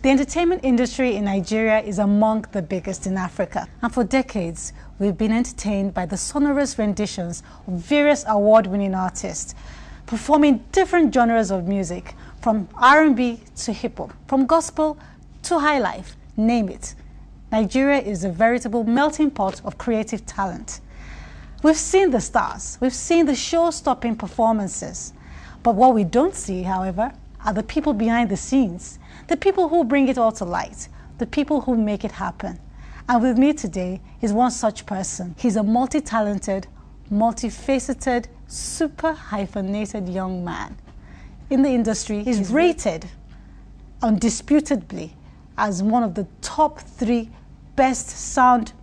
The entertainment industry in Nigeria is among the biggest in Africa, and for decades we've been entertained by the sonorous renditions of various award-winning artists performing different genres of music, from R&B to hip-hop, from gospel to highlife, name it. Nigeria is a veritable melting pot of creative talent. We've seen the stars, we've seen the show-stopping performances, but what we don't see, however, are the people behind the scenes, the people who bring it all to light, the people who make it happen. And with me today is one such person. He's a multi-talented, multifaceted, super hyphenated young man. In the industry, he's rated undisputably as one of the top 3 best sound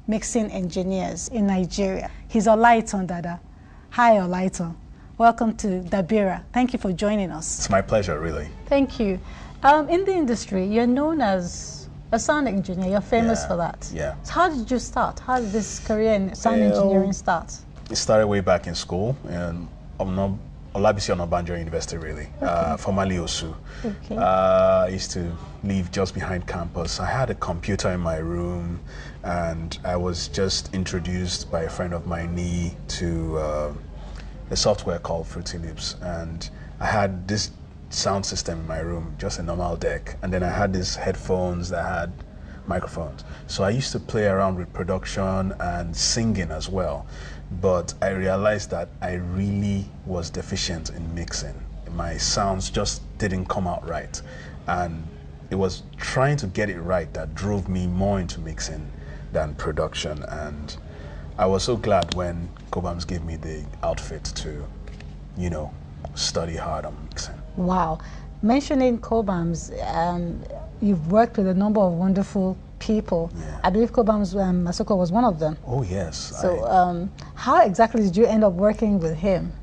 mixing engineers in Nigeria. He's Olaitan, Dada. Hi, Olaitan. Welcome to Dabira. Thank you for joining us. It's my pleasure, really. Thank you. In the industry, you're known as a sound engineer. You're famous for that. Yeah. So how did you start? How did this career in sound engineering start? It started way back in school, in Olabisi Onabanjo University, really, formerly OSU. Okay. I used to live just behind campus. I had a computer in my room, and I was just introduced by a friend of mine to a software called Fruity Loops, and I had this sound system in my room, just a normal deck, and then I had these headphones that had microphones. So I used to play around with production and singing as well, but I realized that I really was deficient in mixing. My sounds just didn't come out right, and it was trying to get it right that drove me more into mixing than production. And I was so glad when Cobhams gave me the outfit to, study hard on mixing. Wow. Mentioning Cobhams, you've worked with a number of wonderful people. Yeah. I believe Cobhams Masoko was one of them. Oh, yes. So how exactly did you end up working with him?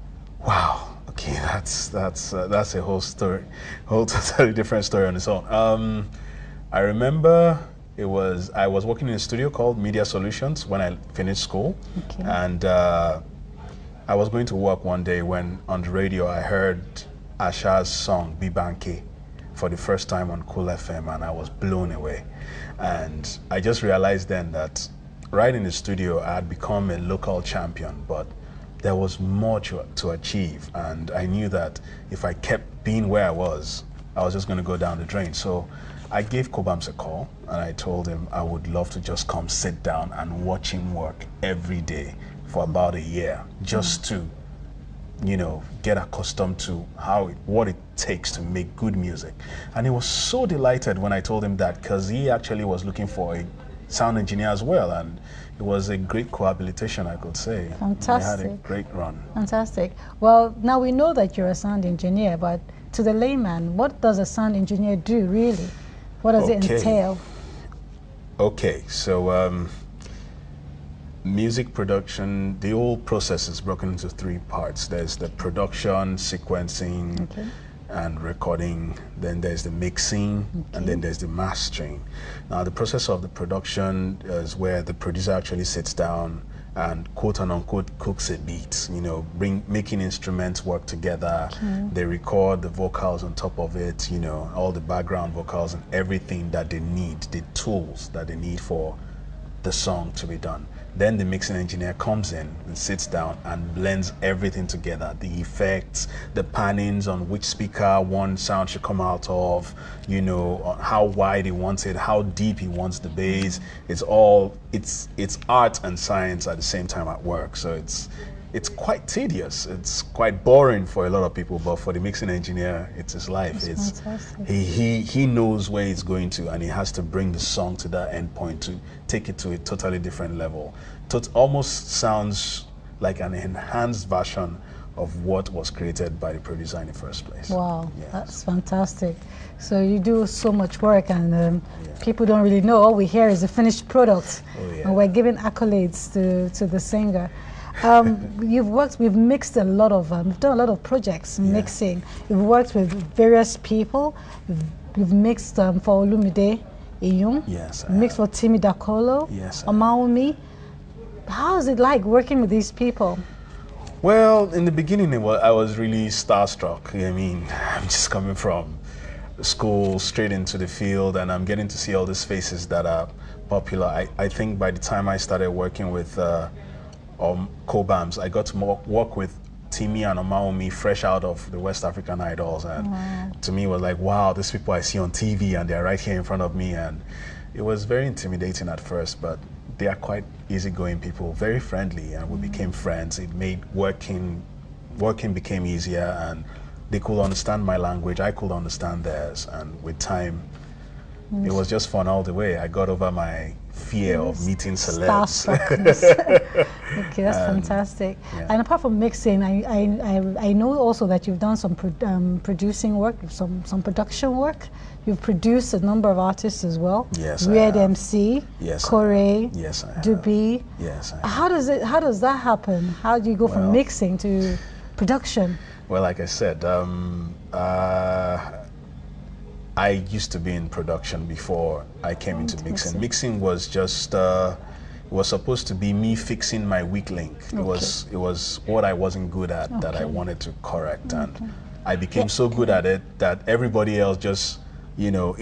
Wow. Okay, that's a whole story, whole totally different story on its own. I remember I was working in a studio called Media Solutions when I finished school. Okay. And I was going to work one day when on the radio I heard Asha's song Bibanke for the first time on Cool FM, and I was blown away. And I just realized then that right in the studio I had become a local champion, but there was more to achieve, and I knew that if I kept being where I was just going to go down the drain. So I gave Cobhams a call, and I told him I would love to just come sit down and watch him work every day for about a year, just to get accustomed to what it takes to make good music. And he was so delighted when I told him that, because he actually was looking for a sound engineer as well, and it was a great cohabilitation, I could say. Fantastic. We had a great run. Fantastic. Well, now we know that you're a sound engineer, but to the layman, what does a sound engineer do, really? What does it entail? Okay, so music production, the whole process is broken into 3 parts. There's the production, sequencing, and recording. Then there's the mixing, and then there's the mastering. Now, the process of the production is where the producer actually sits down and quote unquote cooks a beat, making instruments work together. They record the vocals on top of it, all the background vocals and everything that they need, the tools that they need for the song to be done. Then the mixing engineer comes in and sits down and blends everything together. The effects, the pannings on which speaker one sound should come out of, on how wide he wants it, how deep he wants the bass. It's art and science at the same time at work. So it's quite tedious. It's quite boring for a lot of people, but for the mixing engineer, it's his life. It's fantastic. He knows where he's going to, and he has to bring the song to that end point to take it to a totally different level. It almost sounds like an enhanced version of what was created by the producer in the first place. Wow, yes. That's fantastic. So you do so much work, and people don't really know. All we hear is the finished product, and we're giving accolades to the singer. We've mixed a lot of, we've done a lot of projects mixing. We've worked with various people. We've mixed for Olumide Iyun. Yes. Mixed for Timi Dakolo. Yes. Amaomi. How is it like working with these people? Well, in the beginning, I was really starstruck. I mean, I'm just coming from school straight into the field, and I'm getting to see all these faces that are popular. I think by the time I started working with Cobams, I got to work with Timmy and Omaomi fresh out of the West African Idols, and to me it was like, wow, these people I see on TV and they're right here in front of me, and it was very intimidating at first, but they are quite easygoing people, very friendly, and we became friends. It made working became easier, and they could understand my language, I could understand theirs, and with time, it was just fun all the way. I got over my fear of meeting celebs. Okay, that's fantastic. Yeah. And apart from mixing, I know also that you've done some producing work, some production work. You've produced a number of artists as well. Yes, Weird MC, yes, Corey, yes, Dubi. Yes, How does that happen? How do you go from mixing to production? Well, like I said, I used to be in production before I came into mixing. Mixing was just it was supposed to be me fixing my weak link. It was what I wasn't good at that I wanted to correct, and I became so good at it that everybody else just, you know,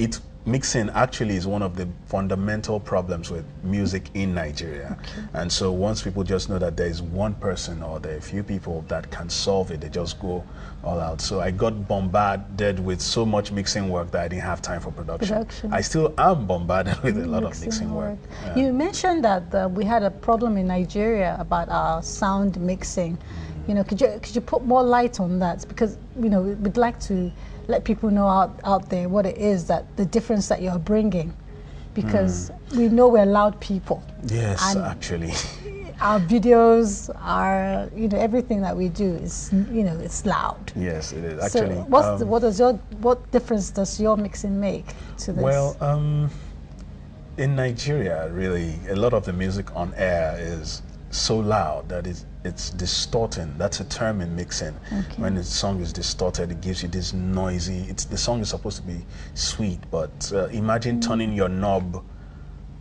mixing actually is one of the fundamental problems with music in Nigeria. And so once people just know that there is one person or there are a few people that can solve it, they just go all out. So I got bombarded with so much mixing work that I didn't have time for production. I still am bombarded with a lot of mixing work. Yeah. You mentioned that we had a problem in Nigeria about our sound mixing. You know, could you put more light on that? Because, you know, we'd like to let people know out there what it is, that the difference that you're bringing, because we know we're loud people. Yes, and actually. Our videos, you know, everything that we do is, you know, it's loud. Yes, it is actually. So what difference does your mixing make to this? Well, in Nigeria, really, a lot of the music on air is so loud that it's distorting. That's a term in mixing. When the song is distorted, it gives you this noisy. The song is supposed to be sweet, but imagine turning your knob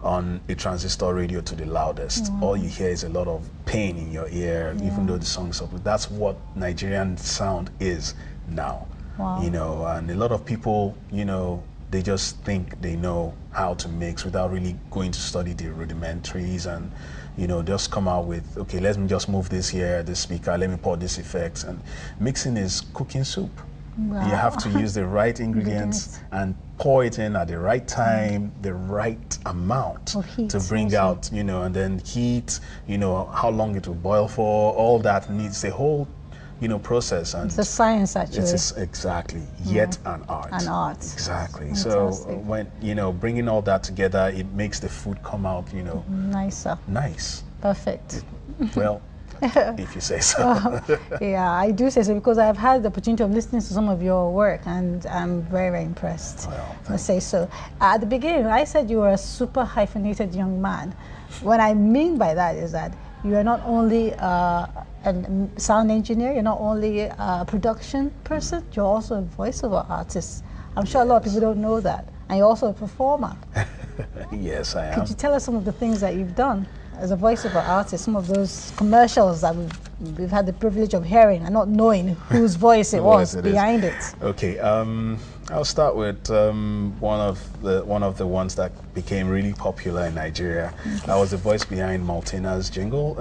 on a transistor radio to the loudest. All you hear is a lot of pain in your ear, even though the song is supposed. That's what Nigerian sound is now. You know, and a lot of people, you know, they just think they know how to mix without really going to study the rudimentaries, and you know, just come out with, okay, let me just move this here, this speaker, let me pour this effects. And mixing is cooking soup. You have to use the right ingredients and pour it in at the right time, the right amount to bring out, you know, and then heat, you know, how long it will boil for, all that needs a whole, you know, process. And it's a science, actually. It's exactly, yet an art. An art. Exactly. Fantastic. So when, you know, bringing all that together, it makes the food come out, you know, nicer. Nice. Perfect. Well, if you say so. Yeah, I do say so, because I've had the opportunity of listening to some of your work, and I'm very, very impressed. Well, I say so. At the beginning, I said you were a super hyphenated young man. What I mean by that is that you are not only a sound engineer, you're not only a production person, you're also a voiceover artist. I'm sure a lot of people don't know that. And you're also a performer. Yes, I am. Could you tell us some of the things that you've done as a voiceover artist, some of those commercials that we've had the privilege of hearing and not knowing whose voice it was behind it? Okay, I'll start with one of the ones that became really popular in Nigeria. I was the voice behind Maltina's jingle.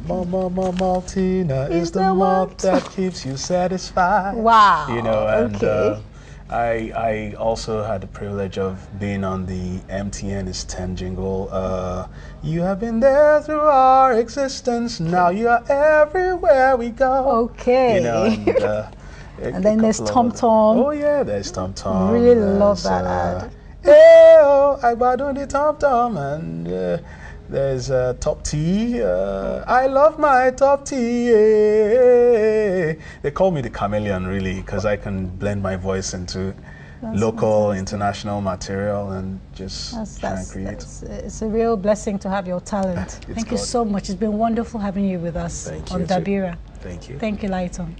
Maltina is the malt that keeps you satisfied. Wow. You know, and I also had the privilege of being on the MTN is 10 jingle. You have been there through our existence. Now you are everywhere we go. Okay. You know, and then there's Tom Tom. Oh yeah, there's Tom Tom. Really love that ad. I bought the Tom Tom, and there's Top T. I love my Top T. They call me the chameleon, really, because I can blend my voice into local, international material and just try and create. It's a real blessing to have your talent. Thank you so much. It's been wonderful having you with us on Dabira. Thank you. Thank you, Olaitan.